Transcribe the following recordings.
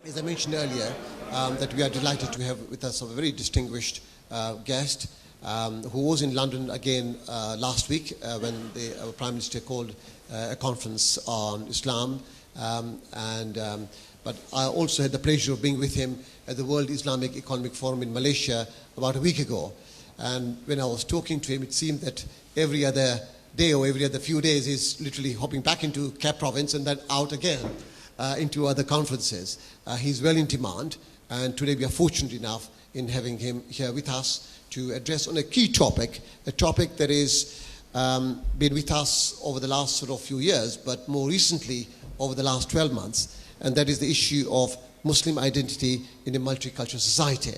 As I mentioned earlier, that we are delighted to have with us a very distinguished guest who was in London again last week when the Prime Minister called a conference on Islam. But I also had the pleasure of being with him at the World Islamic Economic Forum in Malaysia about a week ago. And when I was talking to him, it seemed that every other day or every other few days he's literally hopping back into Cape Province and then out again into other conferences. He's well in demand, and today we are fortunate enough in having him here with us to address on a key topic, a topic that has been with us over the last sort of few years, but more recently over the last 12 months, and that is the issue of Muslim identity in a multicultural society.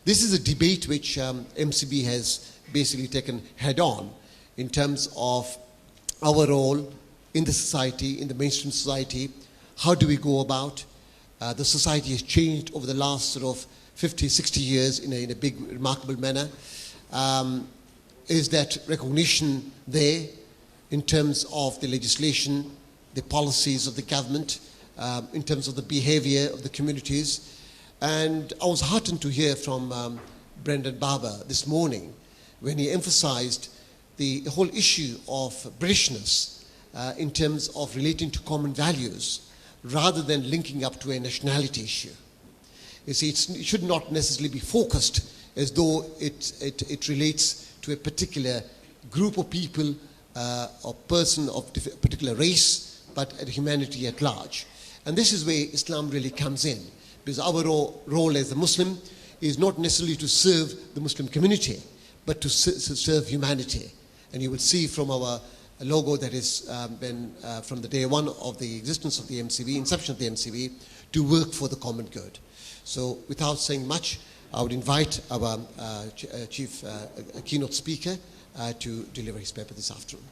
This is a debate which MCB has basically taken head on in terms of our role in the society, in the mainstream society. How do we go about? The society has changed over the last sort of 50, 60 years in a big, remarkable manner. Is that recognition there in terms of the legislation, the policies of the government, in terms of the behavior of the communities? And I was heartened to hear from Brendan Barber this morning when he emphasized the whole issue of Britishness in terms of relating to common values rather than linking up to a nationality issue. You see, it should not necessarily be focused as though it relates to a particular group of people or person of a particular race, but at humanity at large. And this is where Islam really comes in, because our role as a Muslim is not necessarily to serve the Muslim community, but to serve humanity. And you will see from our logo that has been from the day one of the existence of the MCB, inception of the MCB, to work for the common good. So without saying much, I would invite our chief keynote speaker to deliver his paper this afternoon.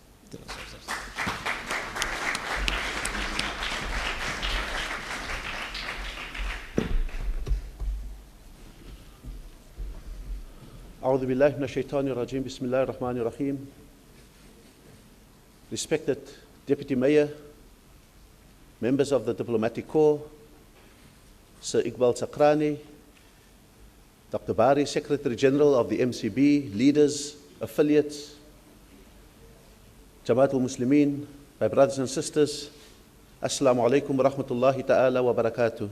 أعوذ بالله من الشيطان الرجيم بسم الله الرحمن الرحيم. Respected Deputy Mayor, members of the Diplomatic Corps, Sir Iqbal Sakrani, Dr. Bari, Secretary General of the MCB, leaders, affiliates, Jamaat al-Muslimin, my brothers and sisters, Assalamu alaikum wa rahmatullahi ta'ala wa barakatuh.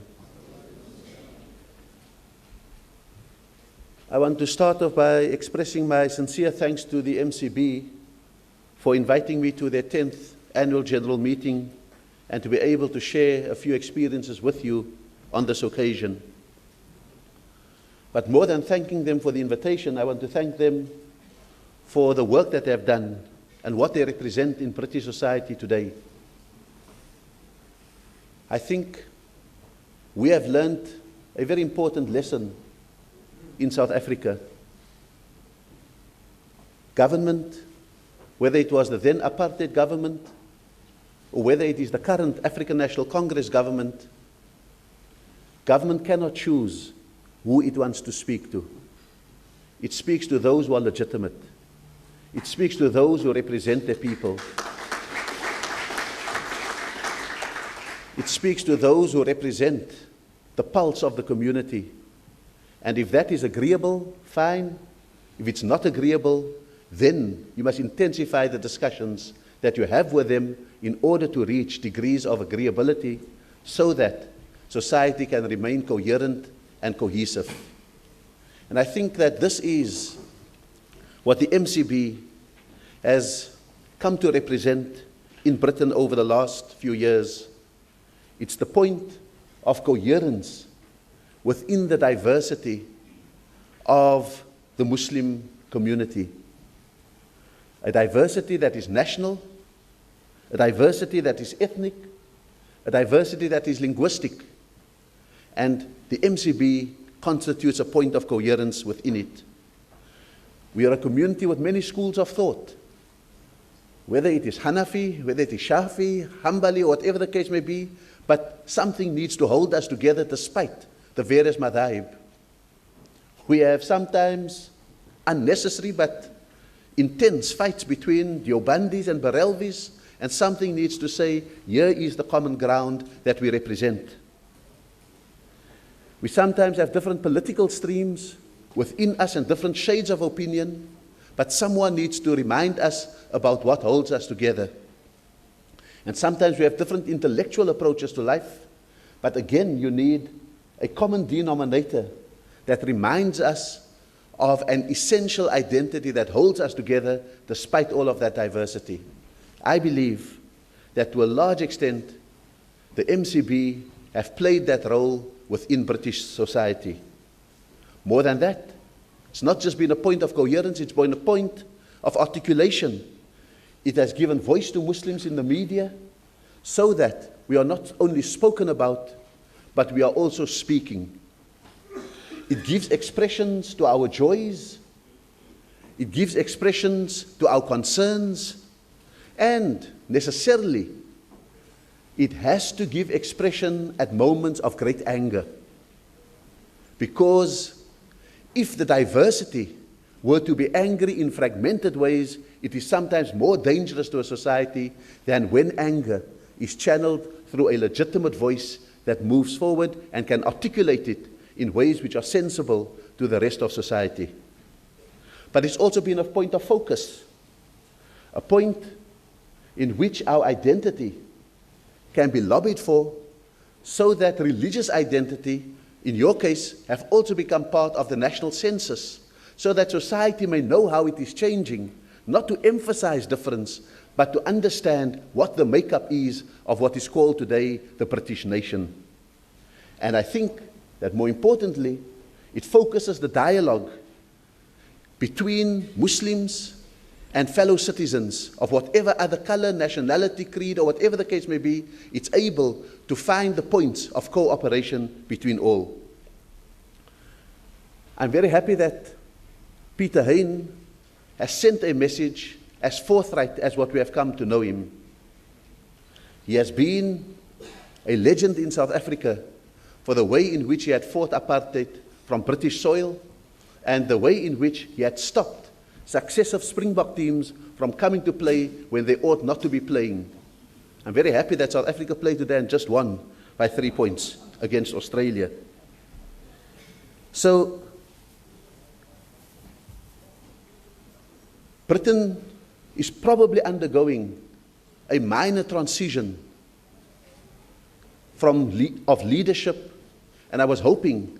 I want to start off by expressing my sincere thanks to the MCB for inviting me to their 10th annual general meeting and to be able to share a few experiences with you on this occasion. But more than thanking them for the invitation, I want to thank them for the work that they have done and what they represent in British society today. I think we have learned a very important lesson in South Africa. Government, whether it was the then apartheid government or whether it is the current African National Congress government, government cannot choose who it wants to speak to. It speaks to those who are legitimate. It speaks to those who represent their people. It speaks to those who represent the pulse of the community. And if that is agreeable, fine. If it's not agreeable, then you must intensify the discussions that you have with them in order to reach degrees of agreeability so that society can remain coherent and cohesive. And I think that this is what the MCB has come to represent in Britain over the last few years. It's the point of coherence within the diversity of the Muslim community. A diversity that is national, a diversity that is ethnic, a diversity that is linguistic. And the MCB constitutes a point of coherence within it. We are a community with many schools of thought. Whether it is Hanafi, whether it is Shafi, Hanbali, or whatever the case may be, but something needs to hold us together despite the various madhaib. We have sometimes unnecessary but intense fights between Deobandis and Barelvis, and something needs to say, here is the common ground that we represent. We sometimes have different political streams within us and different shades of opinion, but someone needs to remind us about what holds us together. And sometimes we have different intellectual approaches to life, but again, you need a common denominator that reminds us of an essential identity that holds us together despite all of that diversity. I believe that to a large extent, the MCB have played that role within British society. More than that, it's not just been a point of coherence, it's been a point of articulation. It has given voice to Muslims in the media so that we are not only spoken about, but we are also speaking. It gives expressions to our joys, it gives expressions to our concerns, and necessarily, it has to give expression at moments of great anger. Because if the diversity were to be angry in fragmented ways, it is sometimes more dangerous to a society than when anger is channeled through a legitimate voice that moves forward and can articulate it in ways which are sensible to the rest of society. But it's also been a point of focus, a point in which our identity can be lobbied for, so that religious identity, in your case, have also become part of the national census, so that society may know how it is changing, not to emphasize difference, but to understand what the makeup is of what is called today the British nation. And I think that more importantly, it focuses the dialogue between Muslims and fellow citizens of whatever other color, nationality, creed, or whatever the case may be. It's able to find the points of cooperation between all. I'm very happy that Peter Hain has sent a message as forthright as what we have come to know him. He has been a legend in South Africa for the way in which he had fought apartheid from British soil and the way in which he had stopped successive Springbok teams from coming to play when they ought not to be playing. I'm very happy that South Africa played today and just won by 3 points against Australia. So, Britain is probably undergoing a minor transition of leadership, and I was hoping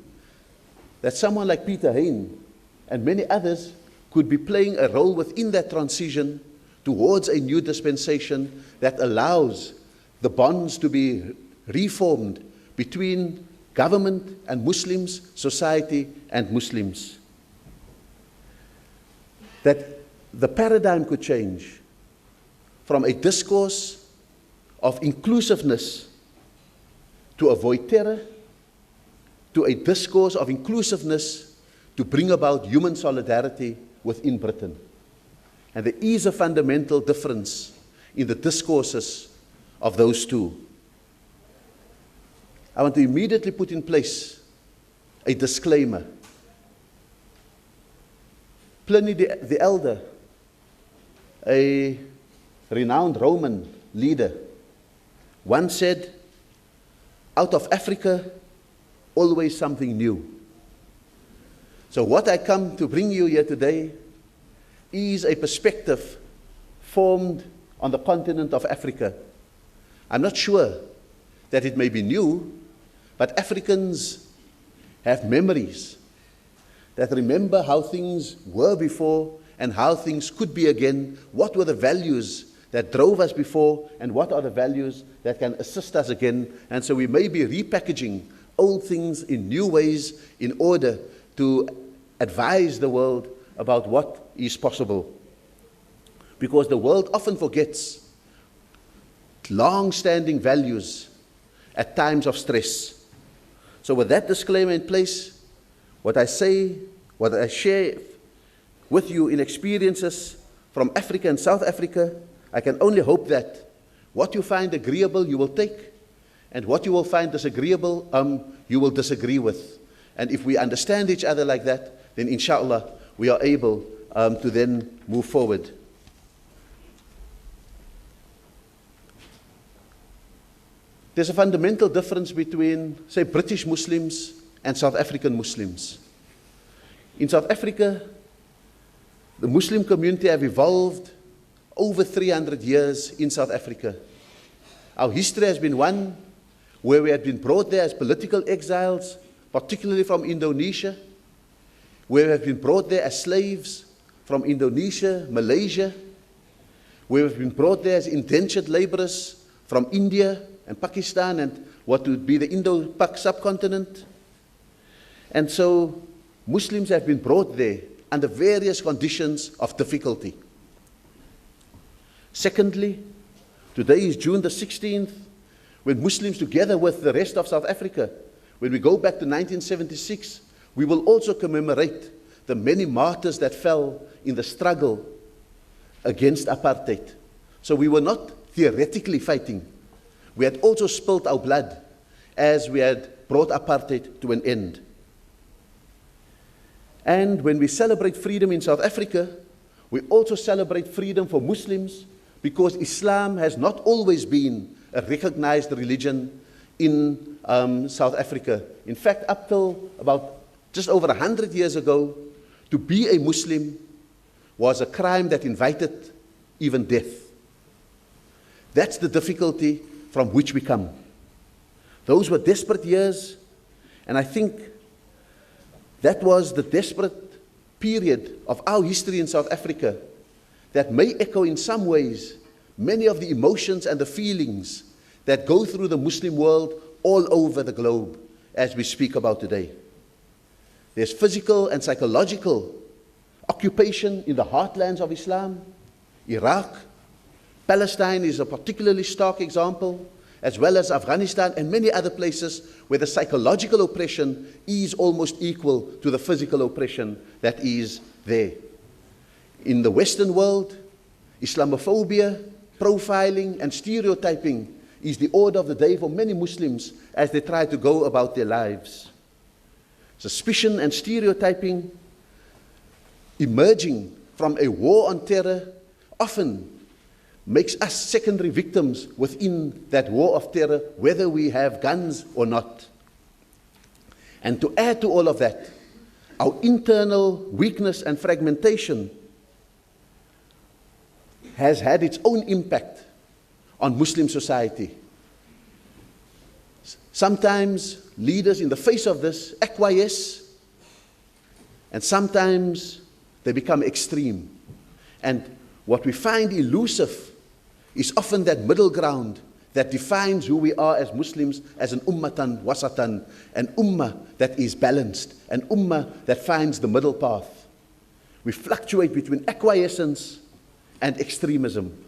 that someone like Peter Hain and many others could be playing a role within that transition towards a new dispensation that allows the bonds to be reformed between government and Muslims, society and Muslims. That the paradigm could change from a discourse of inclusiveness to avoid terror, to a discourse of inclusiveness to bring about human solidarity within Britain. And there is a fundamental difference in the discourses of those two. I want to immediately put in place a disclaimer. Pliny the Elder, a renowned Roman leader, once said, "Out of Africa, always something new." So what I come to bring you here today is a perspective formed on the continent of Africa. I'm not sure that it may be new, but Africans have memories that remember how things were before and how things could be again. What were the values that drove us before, and what are the values that can assist us again? And so we may be repackaging old things in new ways in order to advise the world about what is possible. Because the world often forgets long-standing values at times of stress. So with that disclaimer in place, what I share with you in experiences from Africa and South Africa, I can only hope that what you find agreeable, you will take, and what you will find disagreeable, you will disagree with. And if we understand each other like that, then inshallah, we are able to then move forward. There's a fundamental difference between, say, British Muslims and South African Muslims. In South Africa, the Muslim community have evolved over 300 years in South Africa. Our history has been one where we had been brought there as political exiles, particularly from Indonesia, where we have been brought there as slaves from Indonesia, Malaysia, where we've been brought there as indentured laborers from India and Pakistan and what would be the Indo-Pak subcontinent. And so Muslims have been brought there under various conditions of difficulty. Secondly, today is June the 16th, when Muslims, together with the rest of South Africa, when we go back to 1976, we will also commemorate the many martyrs that fell in the struggle against apartheid. So we were not theoretically fighting. We had also spilled our blood as we had brought apartheid to an end. And when we celebrate freedom in South Africa, we also celebrate freedom for Muslims, because Islam has not always been a recognized religion in South Africa. In fact, up till about just over 100 years ago, to be a Muslim was a crime that invited even death. That's the difficulty from which we come. Those were desperate years, and I think that was the desperate period of our history in South Africa that may echo in some ways many of the emotions and the feelings that go through the Muslim world all over the globe as we speak about today. There's physical and psychological occupation in the heartlands of Islam. Iraq, Palestine is a particularly stark example, as well as Afghanistan and many other places where the psychological oppression is almost equal to the physical oppression that is there. In the Western world, Islamophobia, profiling, and stereotyping is the order of the day for many Muslims as they try to go about their lives. Suspicion and stereotyping emerging from a war on terror often makes us secondary victims within that war of terror, whether we have guns or not. And to add to all of that, our internal weakness and fragmentation has had its own impact on Muslim society. Sometimes leaders in the face of this acquiesce, and sometimes they become extreme. And what we find elusive is often that middle ground that defines who we are as Muslims, as an ummatan wasatan, an ummah that is balanced, an ummah that finds the middle path. We fluctuate between acquiescence and extremism.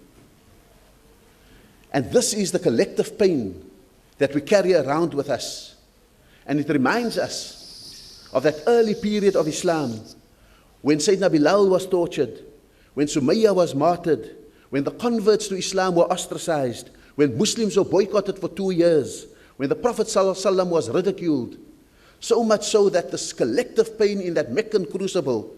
And this is the collective pain that we carry around with us. And it reminds us of that early period of Islam when Sayyidina Bilal was tortured, when Sumayya was martyred, when the converts to Islam were ostracized, when Muslims were boycotted for 2 years, when the Prophet ﷺ was ridiculed, so much so that this collective pain in that Meccan crucible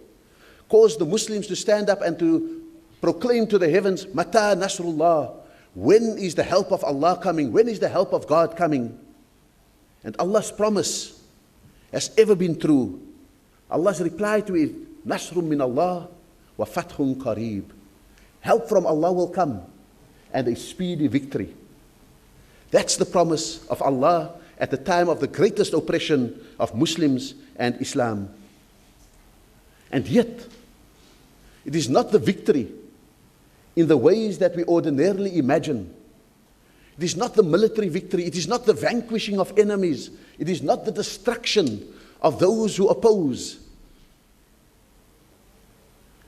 caused the Muslims to stand up and to proclaim to the heavens, Mata Nasrullah, when is the help of Allah coming? When is the help of God coming? And Allah's promise has ever been true. Allah's reply to it, Nasrum min Allah wa fathun qareeb. Help from Allah will come, and a speedy victory. That's the promise of Allah at the time of the greatest oppression of Muslims and Islam. And yet, it is not the victory in the ways that we ordinarily imagine. It is not the military victory. It is not the vanquishing of enemies. It is not the destruction of those who oppose.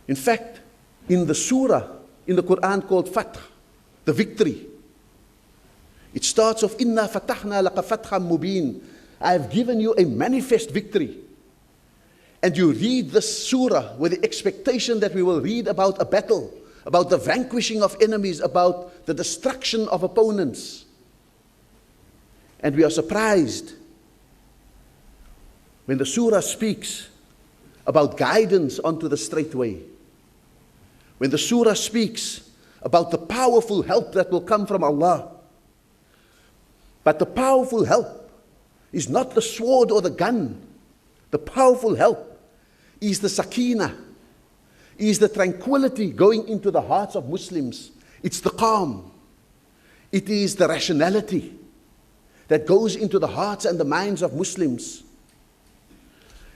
In fact, in the surah in the Quran called Fath, the victory, it starts off, Inna fatahna laka fatham mubin. I have given you a manifest victory. And you read this surah with the expectation that we will read about a battle, about the vanquishing of enemies, about the destruction of opponents. And we are surprised when the surah speaks about guidance onto the straight way. When the surah speaks about the powerful help that will come from Allah. But the powerful help is not the sword or the gun. The powerful help is the sakina, is the tranquility going into the hearts of Muslims. It's the calm. It is the rationality that goes into the hearts and the minds of Muslims.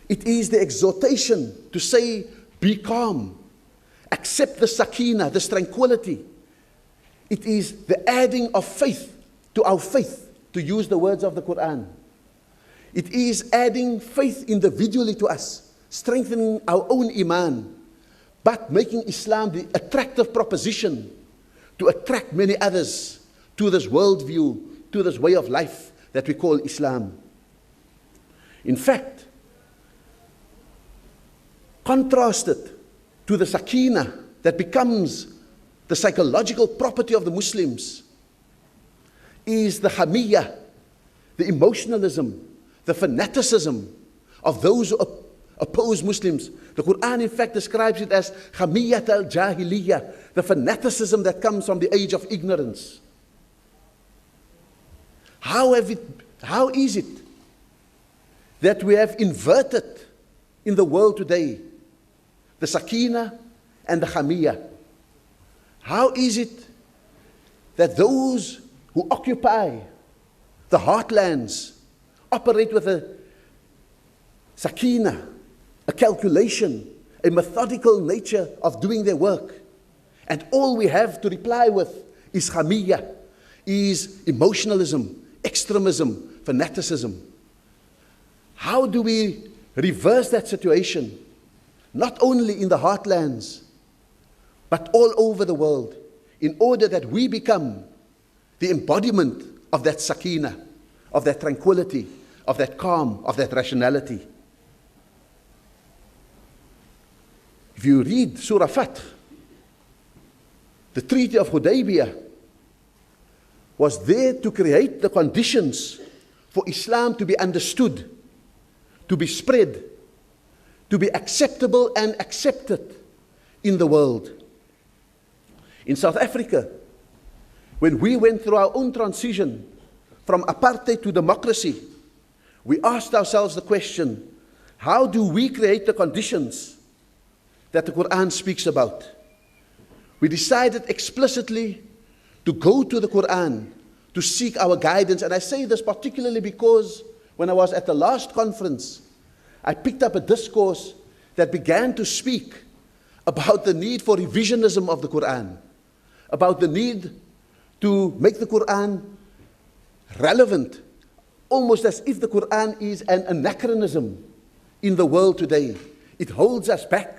It is the exhortation to say, be calm, accept the sakina, this tranquility. It is the adding of faith to our faith, to use the words of the Quran. It is adding faith individually to us, strengthening our own iman, but making Islam the attractive proposition to attract many others to this worldview, to this way of life that we call Islam. In fact, contrasted to the sakina that becomes the psychological property of the Muslims is the hamiyah, the emotionalism, the fanaticism of those who oppose Muslims. The Quran in fact describes it as hamiyat al-jahiliyyah, the fanaticism that comes from the age of ignorance. How is it that we have inverted in the world today the sakina and the hamiyah? How is it that those who occupy the heartlands operate with a sakina, a calculation, a methodical nature of doing their work, and all we have to reply with is hamiyah, is emotionalism, extremism, fanaticism? How do we reverse that situation, not only in the heartlands, but all over the world, in order that we become the embodiment of that sakina, of that tranquility, of that calm, of that rationality? If you read Surah Fath, the Treaty of Hudaybiyah was there to create the conditions for Islam to be understood, to be spread, to be acceptable and accepted in the world. In South Africa, when we went through our own transition from apartheid to democracy, we asked ourselves the question, how do we create the conditions that the Quran speaks about? We decided explicitly to go to the Quran to seek our guidance. And I say this particularly because when I was at the last conference, I picked up a discourse that began to speak about the need for revisionism of the Quran, about the need to make the Quran relevant, almost as if the Quran is an anachronism in the world today. It holds us back.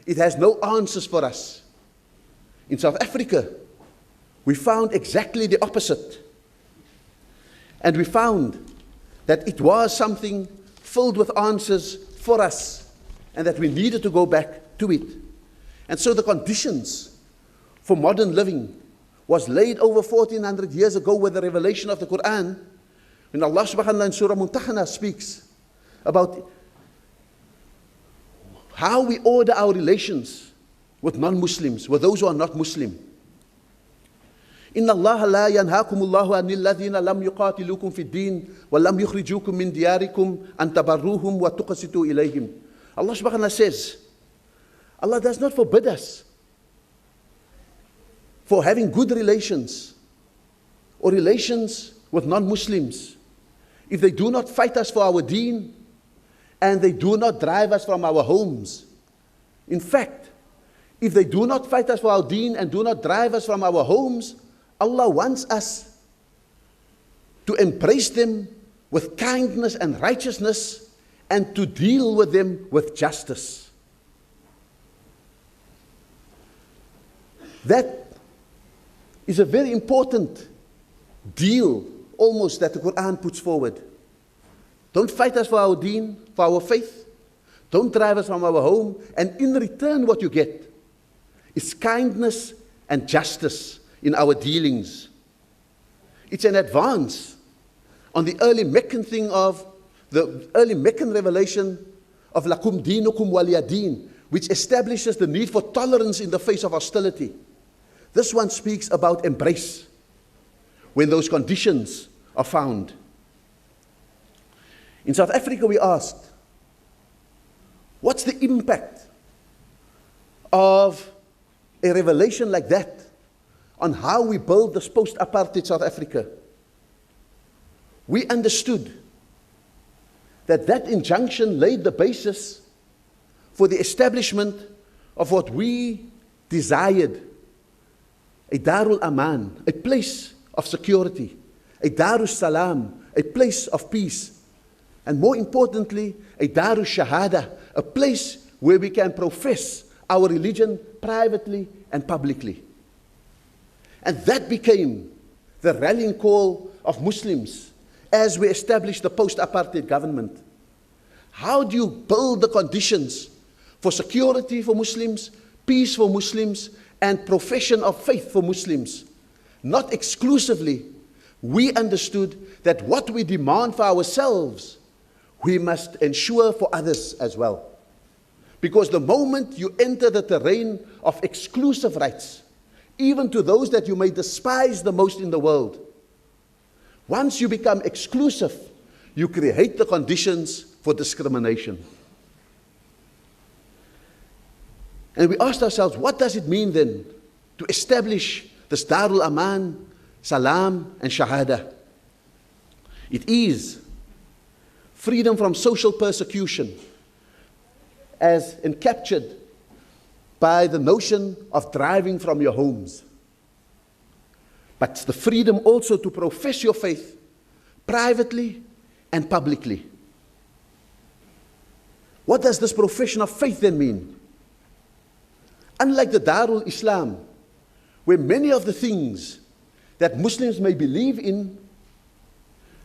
It has no answers for us. In South Africa, we found exactly the opposite. And we found that it was something filled with answers for us, and that we needed to go back to it. And so the conditions for modern living was laid over 1400 years ago with the revelation of the Quran, when Allah subhanahu wa ta'ala in Surah Mumtahana speaks about how we order our relations with non-Muslims, with those who are not Muslim. Inna Allah la yanhaakumullahu anil ladhina lam yuqatilukum fid din wa lam yukhrijukum min diyarikum an tabarruhum wa tuqsitu ilayhim. Allah subhanahu wa ta'ala says, Allah does not forbid us for having good relations or relations with non-Muslims if they do not fight us for our deen and they do not drive us from our homes. In fact, if they do not fight us for our deen and do not drive us from our homes, Allah wants us to embrace them with kindness and righteousness and to deal with them with justice. That is a very important deal almost that the Quran puts forward. Don't fight us for our deen, for our faith. Don't drive us from our home. And in return, what you get is kindness and justice in our dealings. It's an advance on the early Meccan thing of the early Meccan revelation of lakum dinukum waliyadin, which establishes the need for tolerance in the face of hostility. This one speaks about embrace when those conditions are found. In South Africa, we asked, what's the impact of a revelation like that on how we build this post-apartheid South Africa? We understood that that injunction laid the basis for the establishment of what we desired, a darul-aman, a place of security, a darus-salaam, a place of peace, and more importantly, a darus-shahada, a place where we can profess our religion privately and publicly. And that became the rallying call of Muslims as we established the post-apartheid government. How do you build the conditions for security for Muslims, peace for Muslims, and profession of faith for Muslims? Not exclusively. We understood that what we demand for ourselves, we must ensure for others as well. Because the moment you enter the terrain of exclusive rights, even to those that you may despise the most in the world, once you become exclusive, you create the conditions for discrimination. And we asked ourselves, what does it mean then to establish this darul-aman, salam, and shahada? It is freedom from social persecution, as encaptured by the notion of driving from your homes. But the freedom also to profess your faith privately and publicly. What does this profession of faith then mean? Unlike the darul-islam, where many of the things that Muslims may believe in,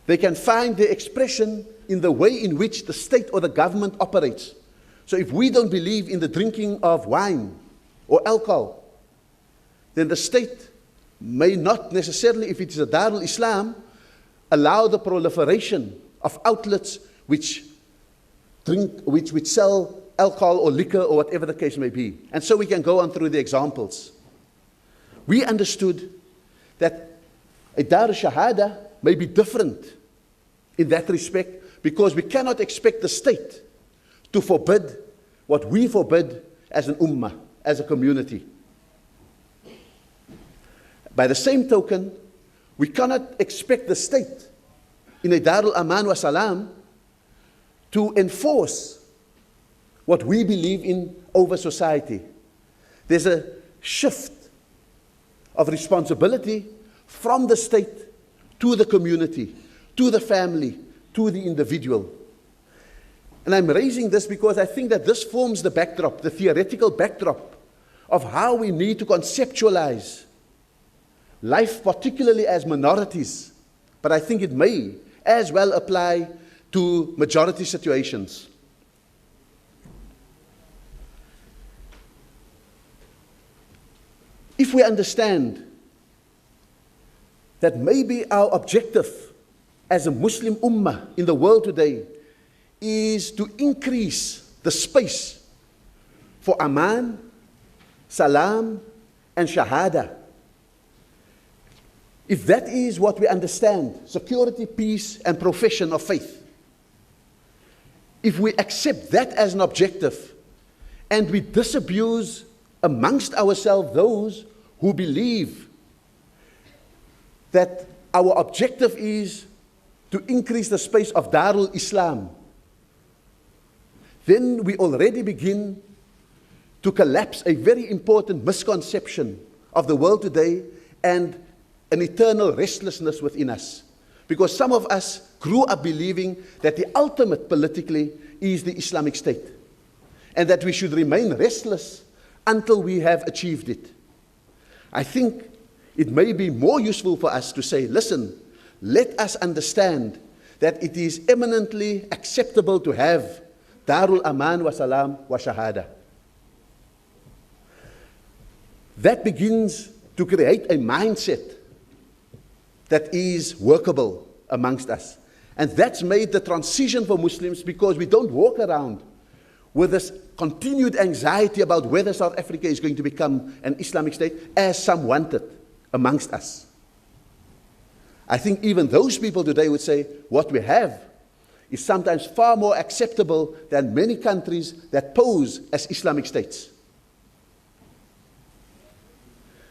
they can find their expression in the way in which the state or the government operates. So if we don't believe in the drinking of wine or alcohol, then the state may not necessarily, if it is a darul-islam, allow the proliferation of outlets which sell alcohol or liquor or whatever the case may be. And so we can go on through the examples. We understood that a darus-shahada may be different in that respect, because we cannot expect the state to forbid what we forbid as an ummah, as a community. By the same token, we cannot expect the state in a darul-aman wa salam to enforce what we believe in over society. There's a shift of responsibility from the state to the community, to the family, to the individual. And I'm raising this because I think that this forms the backdrop, the theoretical backdrop of how we need to conceptualize life, particularly as minorities, but I think it may as well apply to majority situations. If we understand that maybe our objective as a Muslim ummah in the world today is to increase the space for aman, salam, and shahada. If that is what we understand, security, peace, and profession of faith, if we accept that as an objective and we disabuse amongst ourselves those who believe that our objective is to increase the space of darul-islam, then we already begin to collapse a very important misconception of the world today and an eternal restlessness within us. Because some of us grew up believing that the ultimate politically is the Islamic State, and that we should remain restless until we have achieved it. I think it may be more useful for us to say, listen, let us understand that it is eminently acceptable to have darul-aman wa salam wa shahada. That begins to create a mindset that is workable amongst us. And that's made the transition for Muslims, because we don't walk around with this continued anxiety about whether South Africa is going to become an Islamic state, as some wanted amongst us. I think even those people today would say, what we have is sometimes far more acceptable than many countries that pose as Islamic states.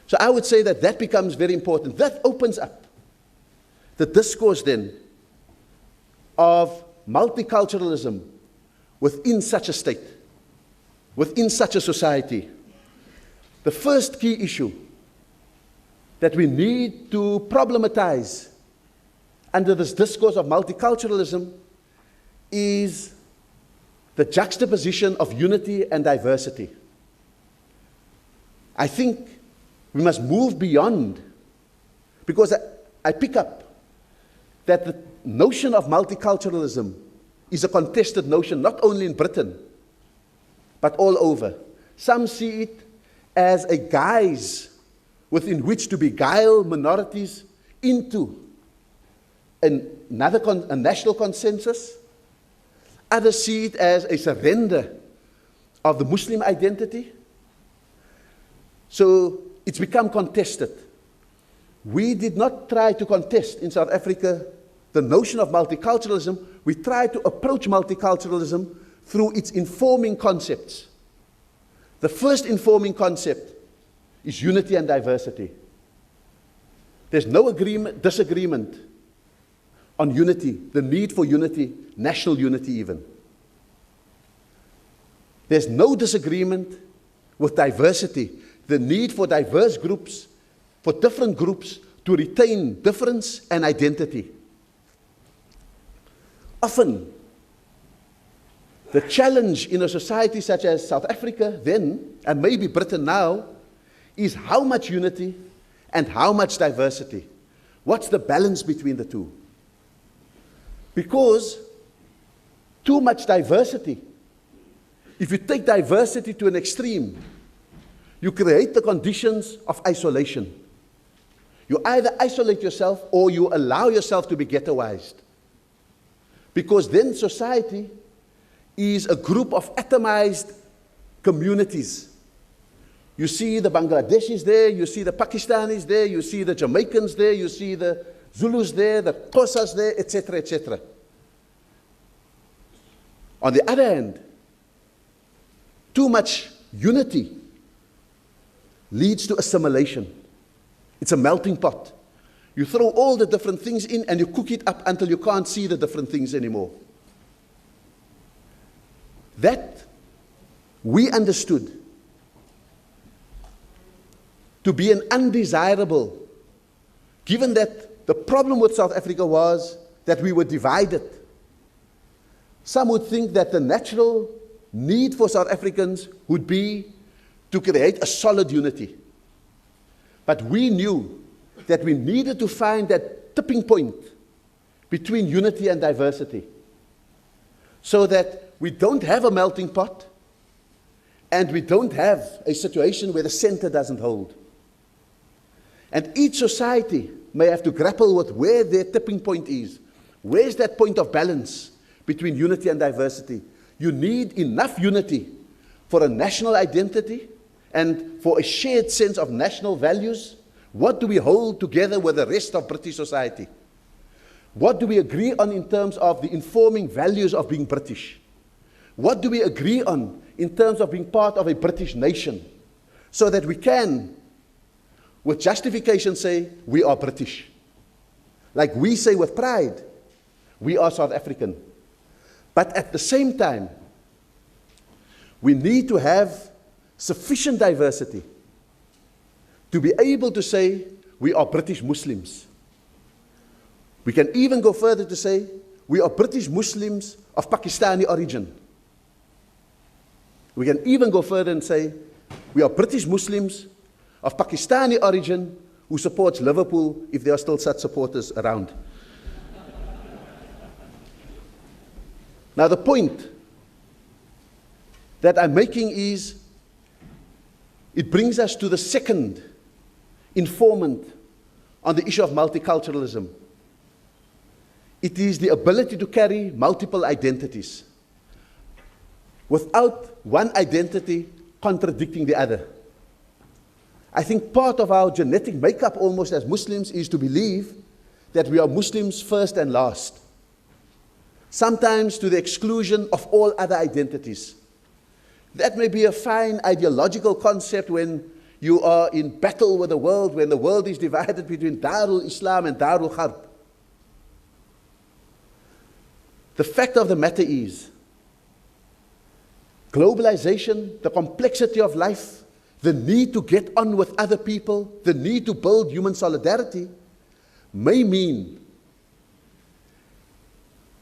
So I would say that that becomes very important. That opens up the discourse then of multiculturalism within such a state, within such a society. The first key issue that we need to problematize under this discourse of multiculturalism is the juxtaposition of unity and diversity. I think we must move beyond, because I pick up that the notion of multiculturalism is a contested notion, not only in Britain, but all over. Some see it as a guise within which to beguile minorities into a national consensus. Others see it as a surrender of the Muslim identity. So it's become contested. We did not try to contest in South Africa the notion of multiculturalism. We tried to approach multiculturalism through its informing concepts. The first informing concept is unity and diversity. There's no disagreement on unity, the need for unity, national unity even. There's no disagreement with diversity, the need for diverse groups, for different groups to retain difference and identity. Often, the challenge in a society such as South Africa then, and maybe Britain now, is how much unity and how much diversity. What's the balance between the two? Because too much diversity, if you take diversity to an extreme, you create the conditions of isolation. You either isolate yourself or you allow yourself to be ghettoized. Because then society is a group of atomized communities. You see the Bangladeshis there, you see the Pakistanis there, you see the Jamaicans there, you see the Zulus there, the Xhosas there, etc., etc. On the other hand, too much unity leads to assimilation. It's a melting pot. You throw all the different things in and you cook it up until you can't see the different things anymore. That we understood to be an undesirable, given that the problem with South Africa was that we were divided. Some would think that the natural need for South Africans would be to create a solid unity. But we knew that we needed to find that tipping point between unity and diversity, so that we don't have a melting pot and we don't have a situation where the center doesn't hold. And each society may have to grapple with where their tipping point is. Where's that point of balance between unity and diversity? You need enough unity for a national identity and for a shared sense of national values. What do we hold together with the rest of British society? What do we agree on in terms of the informing values of being British? What do we agree on in terms of being part of a British nation? So that we can, with justification, say, we are British. Like we say with pride, we are South African. But at the same time, we need to have sufficient diversity to be able to say, we are British Muslims. We can even go further to say, we are British Muslims of Pakistani origin. We can even go further and say, we are British Muslims of Pakistani origin who supports Liverpool, if there are still such supporters around. Now the point that I'm making is, it brings us to the second informant on the issue of multiculturalism. It is the ability to carry multiple identities without one identity contradicting the other. I think part of our genetic makeup almost as Muslims is to believe that we are Muslims first and last. sometimes to the exclusion of all other identities. That may be a fine ideological concept when you are in battle with the world, when the world is divided between darul-Islam and darul-harb. The fact of the matter is, globalization, the complexity of life, the need to get on with other people, the need to build human solidarity, may mean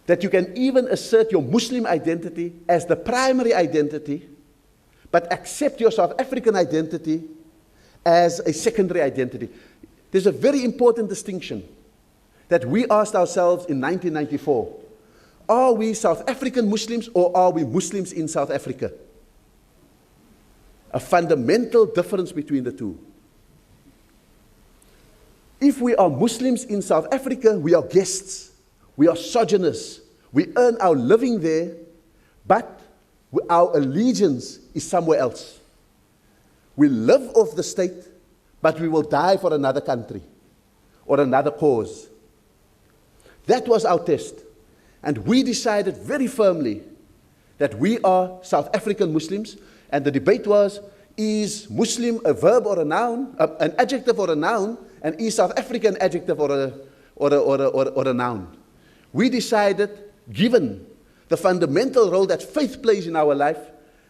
that you can even assert your Muslim identity as the primary identity, but accept your South African identity as a secondary identity. There's a very important distinction that we asked ourselves in 1994. Are we South African Muslims or are we Muslims in South Africa? A fundamental difference between the two. If we are Muslims in South Africa, we are guests, we are sojourners, we earn our living there, but our allegiance is somewhere else. We live off the state, but we will die for another country or another cause. That was our test. And we decided very firmly that we are South African Muslims, and the debate was, is Muslim a verb or a noun, an adjective or a noun, and is South African adjective or a noun? We decided, given the fundamental role that faith plays in our life,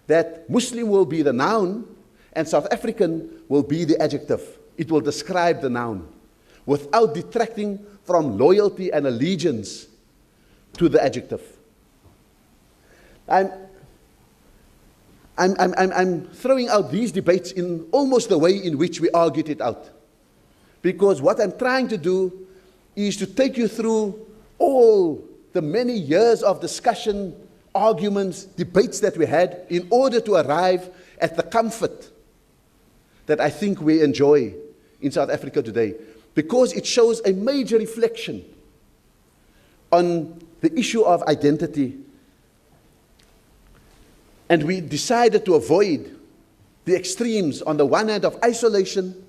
that Muslim will be the noun and South African will be the adjective. It will describe the noun without detracting from loyalty and allegiance to the adjective. I'm throwing out these debates in almost the way in which we argued it out. Because what I'm trying to do is to take you through all the many years of discussion, arguments, debates that we had in order to arrive at the comfort that I think we enjoy in South Africa today. Because it shows a major reflection on the issue of identity. And we decided to avoid the extremes, on the one hand of isolation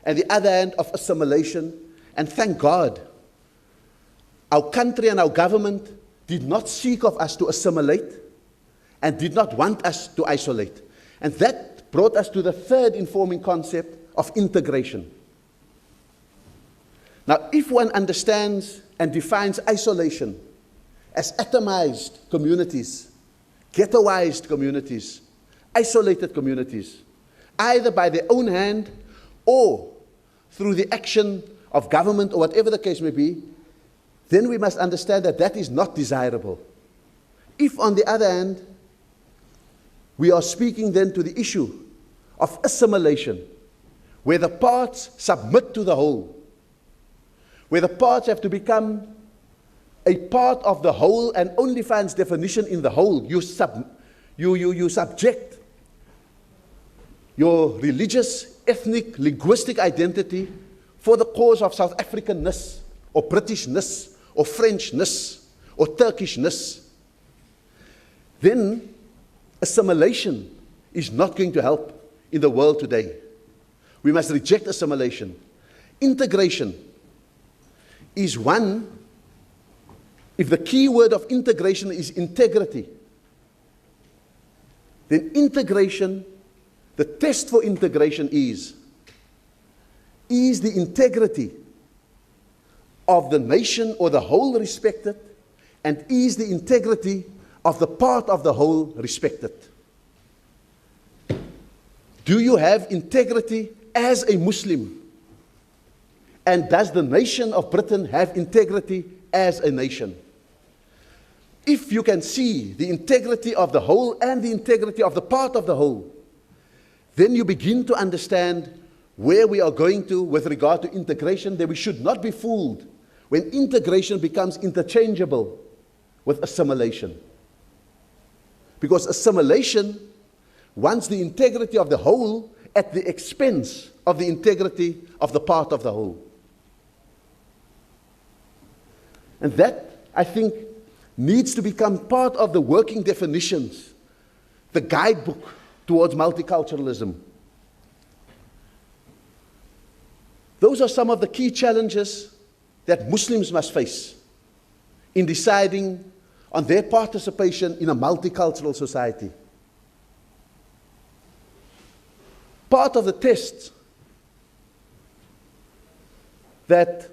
and the other hand of assimilation. And thank God, our country and our government did not seek of us to assimilate and did not want us to isolate. And that brought us to the third informing concept of integration. Now, if one understands and defines isolation as atomized communities, ghettoized communities, isolated communities, either by their own hand or through the action of government or whatever the case may be, then we must understand that that is not desirable. If, on the other hand, we are speaking then to the issue of assimilation, where the parts submit to the whole, where the parts have to become a part of the whole and only finds definition in the whole. You subject your religious, ethnic, linguistic identity for the cause of South Africanness or Britishness or Frenchness or Turkishness. Then assimilation is not going to help in the world today. We must reject assimilation. Integration is one. If the key word of integration is integrity, then integration, the test for integration is the integrity of the nation or the whole respected, and is the integrity of the part of the whole respected. Do you have integrity as a Muslim? And does the nation of Britain have integrity as a nation? If you can see the integrity of the whole and the integrity of the part of the whole, then you begin to understand where we are going to with regard to integration. That we should not be fooled when integration becomes interchangeable with assimilation. Because assimilation wants the integrity of the whole at the expense of the integrity of the part of the whole. And that, I think, needs to become part of the working definitions, the guidebook towards multiculturalism. Those are some of the key challenges that Muslims must face in deciding on their participation in a multicultural society. Part of the test that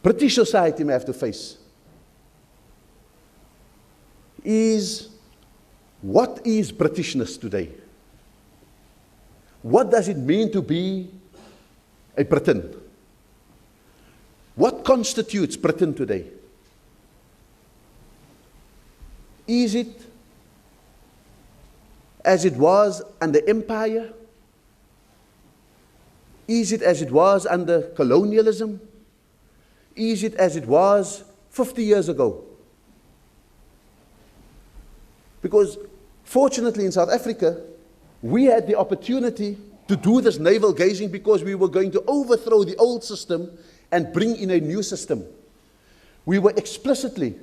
British society may have to face is, what is Britishness today? What does it mean to be a Briton? What constitutes Britain today? Is it as it was under empire? Is it as it was under colonialism? Is it as it was 50 years ago? Because fortunately in South Africa, we had the opportunity to do this navel gazing because we were going to overthrow the old system and bring in a new system. We were explicitly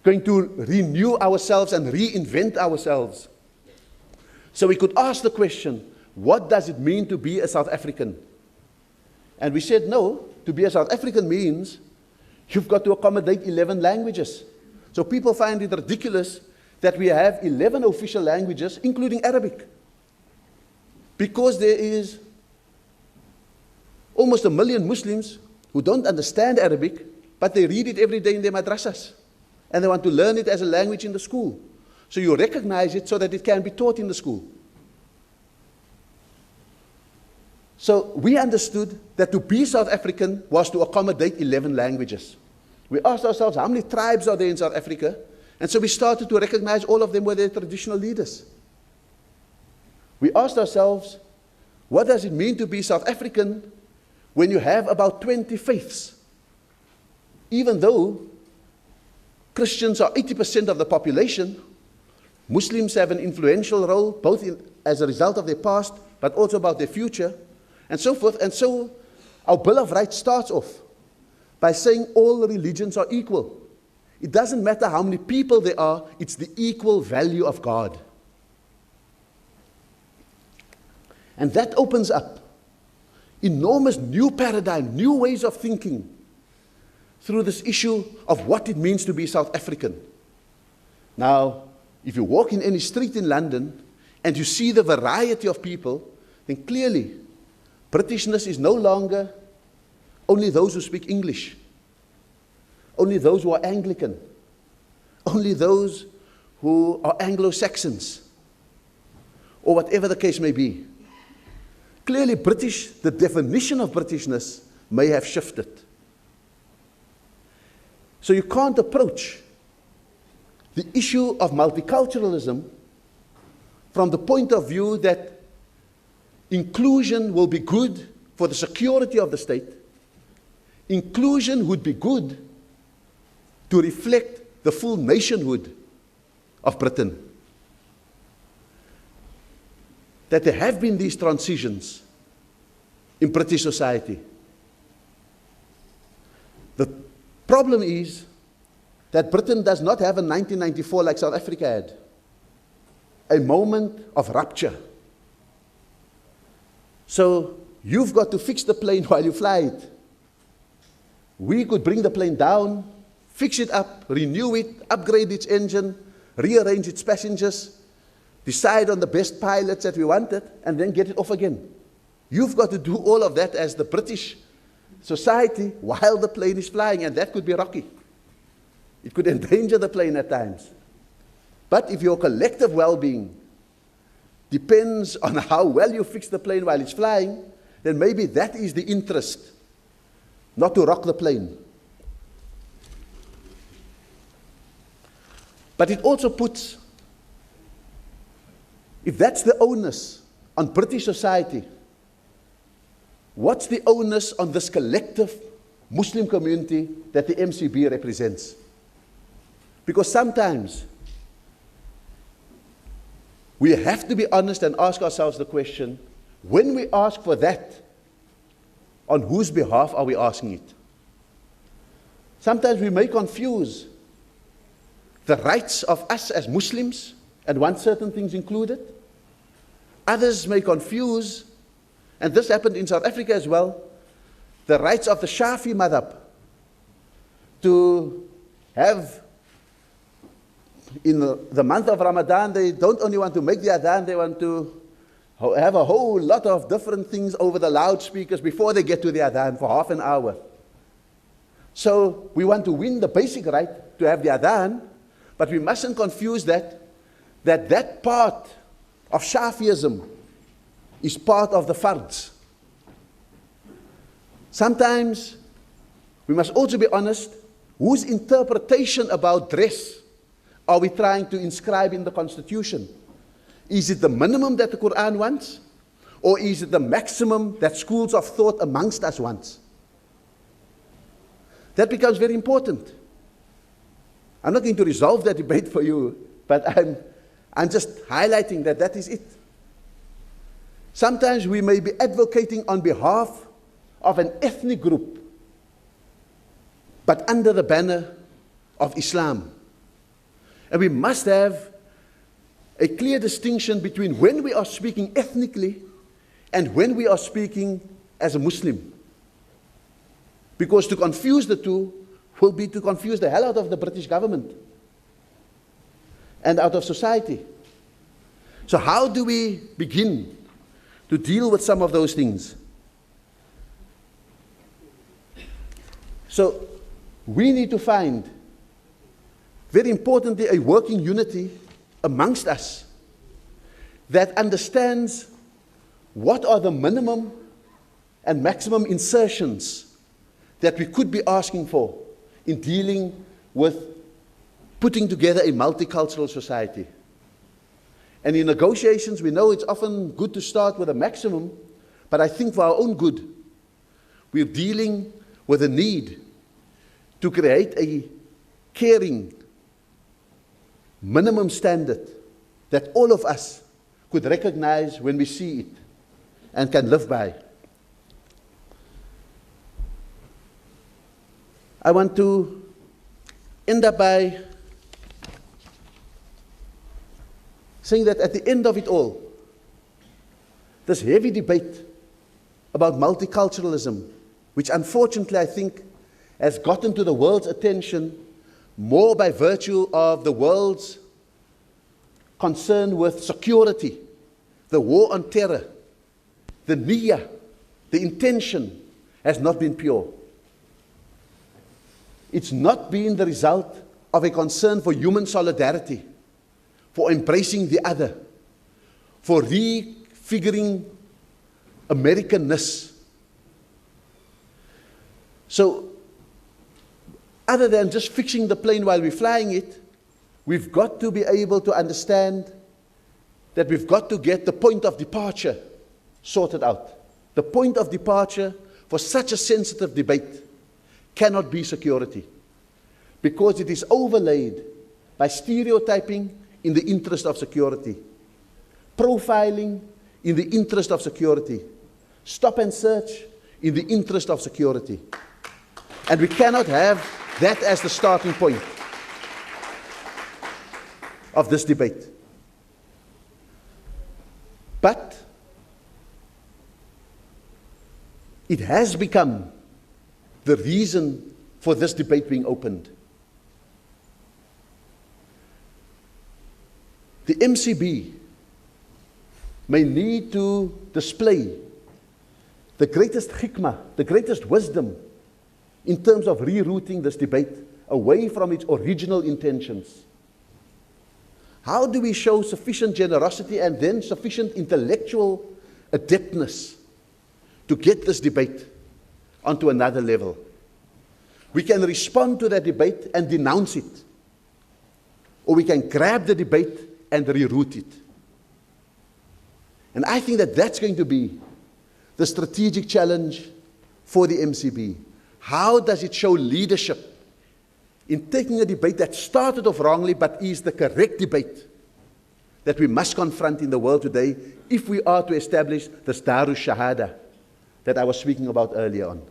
going to renew ourselves and reinvent ourselves. So we could ask the question, what does it mean to be a South African? And we said, no, to be a South African means you've got to accommodate 11 languages. So people find it ridiculous that we have 11 official languages, including Arabic. Because there is almost 1 million Muslims who don't understand Arabic, but they read it every day in their madrasas. And they want to learn it as a language in the school. So you recognize it so that it can be taught in the school. So we understood that to be South African was to accommodate 11 languages. We asked ourselves, how many tribes are there in South Africa? And so we started to recognize all of them were their traditional leaders. We asked ourselves, what does it mean to be South African when you have about 20 faiths? Even though Christians are 80% of the population, Muslims have an influential role, both as a result of their past, but also about their future, and so forth. And so our Bill of Rights starts off by saying all religions are equal. It doesn't matter how many people there are, it's the equal value of God. And that opens up enormous new paradigm, new ways of thinking through this issue of what it means to be South African. Now, if you walk in any street in London and you see the variety of people, then clearly Britishness is no longer only those who speak English, only those who are Anglican, only those who are Anglo-Saxons, or whatever the case may be. Clearly British, the definition of Britishness may have shifted. So you can't approach the issue of multiculturalism from the point of view that inclusion will be good for the security of the state. Inclusion would be good to reflect the full nationhood of Britain. That there have been these transitions in British society. The problem is that Britain does not have a 1994 like South Africa had, a moment of rupture. So you've got to fix the plane while you fly it. We could bring the plane down, fix it up, renew it, upgrade its engine, rearrange its passengers, decide on the best pilots that we wanted, and then get it off again. You've got to do all of that as the British society while the plane is flying, and that could be rocky. It could endanger the plane at times. But if your collective well-being depends on how well you fix the plane while it's flying, then maybe that is the interest, not to rock the plane. But it also puts, if that's the onus on British society, what's the onus on this collective Muslim community that the MCB represents? Because sometimes we have to be honest and ask ourselves the question, when we ask for that, on whose behalf are we asking it? Sometimes we may confuse the rights of us as Muslims and want certain things included. Others may confuse, and this happened in South Africa as well, the rights of the Shafi madhab to have in the month of Ramadan, they don't only want to make the adhan, they want to have a whole lot of different things over the loudspeakers before they get to the adhan for half an hour. So we want to win the basic right to have the adhan, but we mustn't confuse that part of Shafiism is part of the fards. Sometimes we must also be honest, whose interpretation about dress are we trying to inscribe in the Constitution? Is it the minimum that the Quran wants? Or is it the maximum that schools of thought amongst us wants? That becomes very important. I'm not going to resolve that debate for you, but I'm just highlighting that is it. Sometimes we may be advocating on behalf of an ethnic group, but under the banner of Islam. And we must have a clear distinction between when we are speaking ethnically and when we are speaking as a Muslim. Because to confuse the two will be to confuse the hell out of the British government and out of society. So how do we begin to deal with some of those things? So we need to find, very importantly, a working unity amongst us that understands what are the minimum and maximum insertions that we could be asking for in dealing with putting together a multicultural society. And in negotiations, we know it's often good to start with a maximum, but I think for our own good, we're dealing with a need to create a caring minimum standard that all of us could recognize when we see it and can live by. I want to end up by saying that at the end of it all, this heavy debate about multiculturalism, which unfortunately I think has gotten to the world's attention more by virtue of the world's concern with security, the war on terror, the niyyah, the intention has not been pure. It's not been the result of a concern for human solidarity, for embracing the other, for refiguring Americanness. So, other than just fixing the plane while we're flying it, we've got to be able to understand that we've got to get the point of departure sorted out. The point of departure for such a sensitive debate cannot be security, because it is overlaid by stereotyping in the interest of security, profiling in the interest of security, stop and search in the interest of security. And we cannot have that as the starting point of this debate. But it has become the reason for this debate being opened. The MCB may need to display the greatest hikmah, the greatest wisdom in terms of rerouting this debate away from its original intentions. How do we show sufficient generosity and then sufficient intellectual adeptness to get this debate onto another level? We can respond to that debate and denounce it, or we can grab the debate and reroute it. And I think that that's going to be the strategic challenge for the MCB. How does it show leadership in taking a debate that started off wrongly but is the correct debate that we must confront in the world today if we are to establish this darus-shahada that I was speaking about earlier on?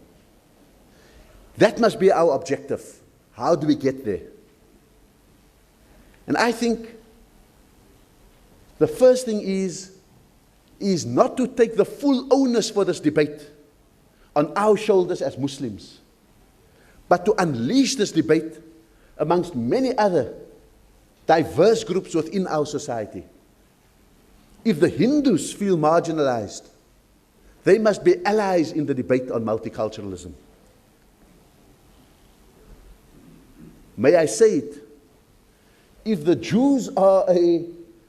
That must be our objective. How do we get there? And I think the first thing is not to take the full onus for this debate on our shoulders as Muslims, but to unleash this debate amongst many other diverse groups within our society. If the Hindus feel marginalized, they must be allies in the debate on multiculturalism. May I say it? If the Jews are a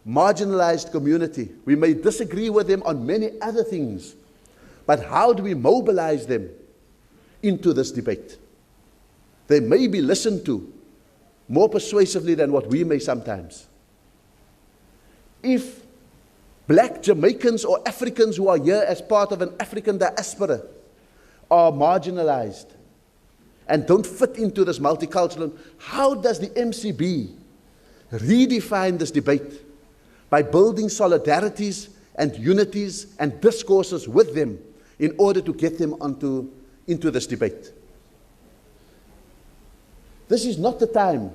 marginalized community, we may disagree with them on many other things, but how do we mobilize them into this debate? They may be listened to more persuasively than what we may sometimes. If black Jamaicans or Africans who are here as part of an African diaspora are marginalized and don't fit into this multicultural, how does the MCB redefine this debate? By building solidarities and unities and discourses with them in order to get them into this debate. This is not the time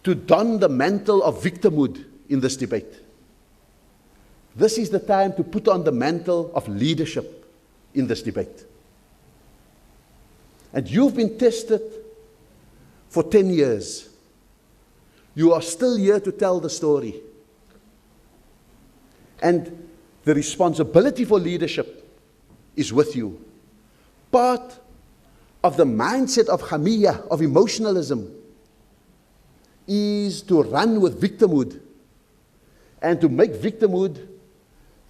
to don the mantle of victimhood in this debate. This is the time to put on the mantle of leadership in this debate. And you've been tested for 10 years. You are still here to tell the story. And the responsibility for leadership is with you. Part of the mindset of Hamiyya, of emotionalism, is to run with victimhood and to make victimhood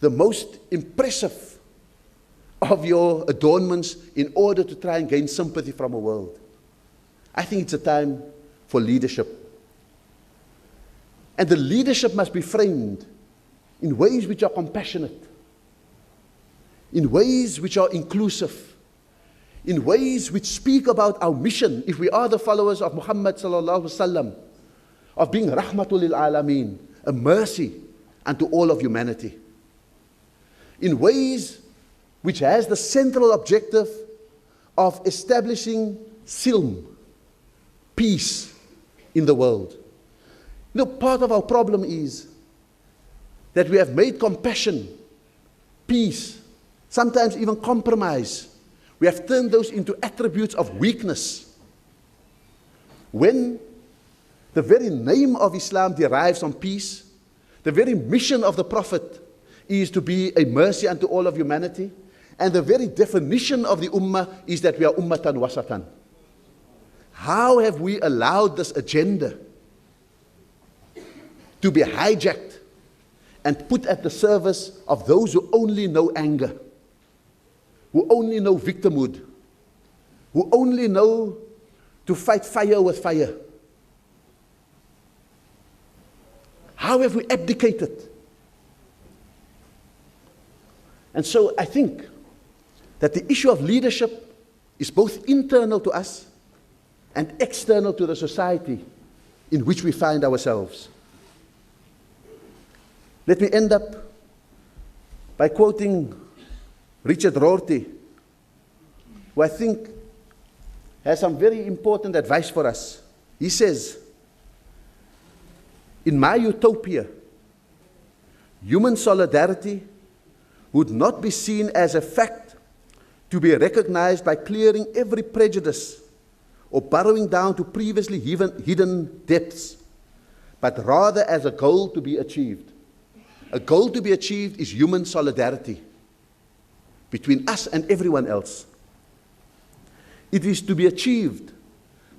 the most impressive of your adornments in order to try and gain sympathy from a world. I think it's a time for leadership. And the leadership must be framed in ways which are compassionate, in ways which are inclusive, in ways which speak about our mission, if we are the followers of Muhammad sallallahu alaihi wasallam, of being rahmatul lil alameen, a mercy unto all of humanity, in ways which has the central objective of establishing silm, peace in the world. You know, part of our problem is that we have made compassion, peace, sometimes even compromise. We have turned those into attributes of weakness. When the very name of Islam derives from peace, the very mission of the Prophet is to be a mercy unto all of humanity, and the very definition of the Ummah is that we are Ummatan Wasatan. How have we allowed this agenda to be hijacked and put at the service of those who only know anger, who only know victimhood, who only know to fight fire with fire? How have we abdicated? And so I think that the issue of leadership is both internal to us and external to the society in which we find ourselves. Let me end up by quoting Richard Rorty, who I think has some very important advice for us. He says, "In my utopia, human solidarity would not be seen as a fact to be recognized by clearing every prejudice or burrowing down to previously hidden depths, but rather as a goal to be achieved. A goal to be achieved is human solidarity between us and everyone else. It is to be achieved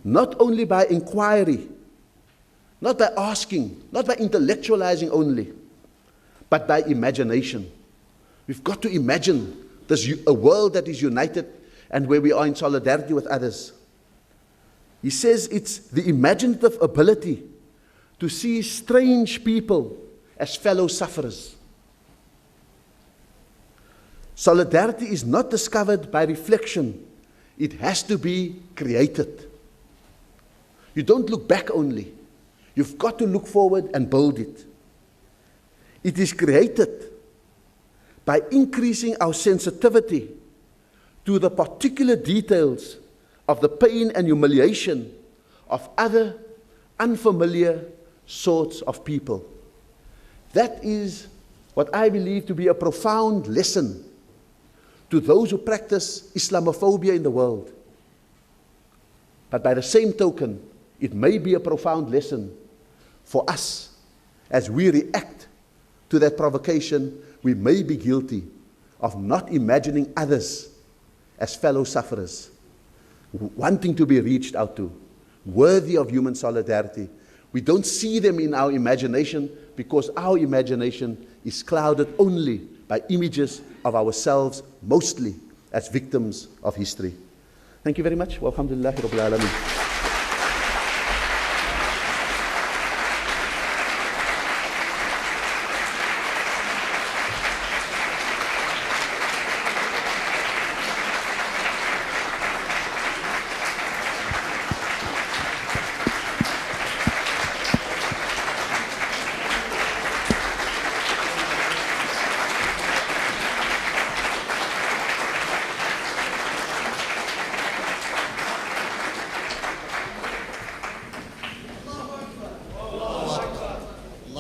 not only by inquiry, not by asking, not by intellectualizing only, but by imagination. We've got to imagine a world that is united and where we are in solidarity with others." He says it's the imaginative ability to see strange people as fellow sufferers. Solidarity is not discovered by reflection. It has to be created. You don't look back only. You've got to look forward and build it. It is created by increasing our sensitivity to the particular details of the pain and humiliation of other unfamiliar sorts of people. That is what I believe to be a profound lesson to those who practice Islamophobia in the world. But by the same token, it may be a profound lesson for us. As we react to that provocation, we may be guilty of not imagining others as fellow sufferers, wanting to be reached out to, worthy of human solidarity. We don't see them in our imagination because our imagination is clouded only by images of ourselves, mostly as victims of history. Thank you very much. Walhamdulillah Rabbil Alameen.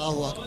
Allahu Akbar.